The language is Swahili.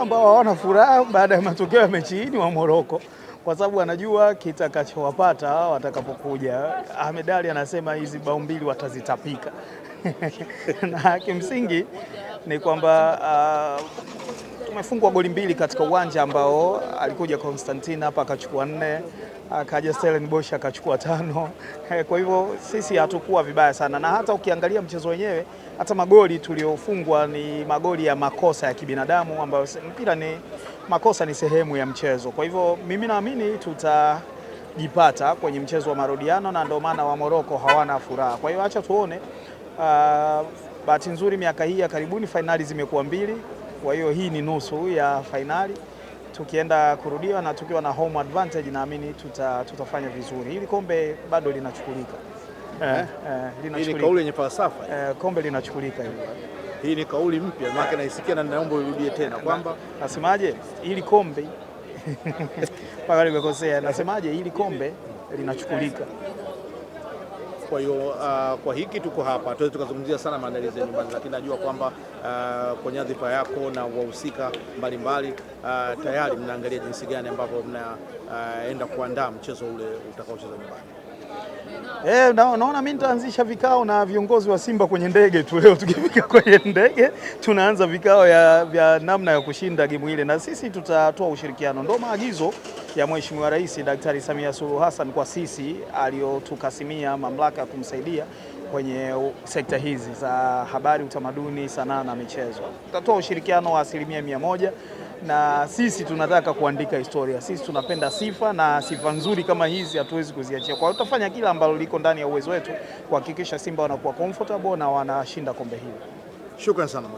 ambao hawana furaha baada ya matokeo ya mechi hii ni wa Morocco, kwa sababu wanajua kitakachowapata watakapokuja. Ahmed Ally anasema hizi bao mbili watazitapika na kimsingi ni kwamba tumefungwa goli mbili katika uwanja ambao alikuja Constantine hapa akachukua 4, akaja Stellenbosch akachukua 5. Kwa hivyo sisi hatukuwa vibaya sana, na hata ukiangalia mchezo wenyewe, hata magoli tuliofungwa ni magoli ya makosa ya kibinadamu, ambayo mpira ni makosa, ni sehemu ya mchezo. Kwa hivyo mimi naamini tutajipata kwenye mchezo wa marudiano, na ndio maana wa Morocco hawana furaha. Kwa hiyo acha tuone. Bahati nzuri miaka hii ya karibuni fainali zimekuwa 2, kwa hiyo hii ni nusu ya fainali. Tukienda kurudia na tukiwa na home advantage, naamini tutafanya vizuri. Hili kombe bado linachukulika. Hii ni kauli yenye falsafa. Kombe linachukulika hili. Hii ni kauli mpya, maana naisikia na naomba urudie tena kwamba nasemaje, hili kombe mpaka nimekosea. Nasemaje, hili kombe linachukulika. Kwa hiyo kwa hiki tuko hapa tuweze tukazungumzia sana maandalizi ya nyumbani, lakini najua kwamba kwa nyadhifa yako na wahusika mbalimbali tayari mnaangalia jinsi gani ambavyo mnaenda kuandaa mchezo ule utakaochezwa nyumbani. Naona mimi nitaanzisha vikao na viongozi wa Simba kwenye ndege tu leo. Tukifika kwenye ndege tunaanza vikao vya namna ya kushinda game ile, na sisi tutatoa ushirikiano. Ndio maagizo ya Mheshimiwa Rais Daktari Samia Suluhu Hassan kwa sisi aliyotukasimia mamlaka ya kumsaidia kwenye sekta hizi za habari, utamaduni, sanaa na michezo. Tutatoa ushirikiano wa 100%, na sisi tunataka kuandika historia. Sisi tunapenda sifa, na sifa nzuri kama hizi hatuwezi kuziachia. Kwa hiyo tutafanya kila ambalo liko ndani ya uwezo wetu kuhakikisha Simba wanakuwa comfortable na wanashinda kombe hili. Shukrani sana.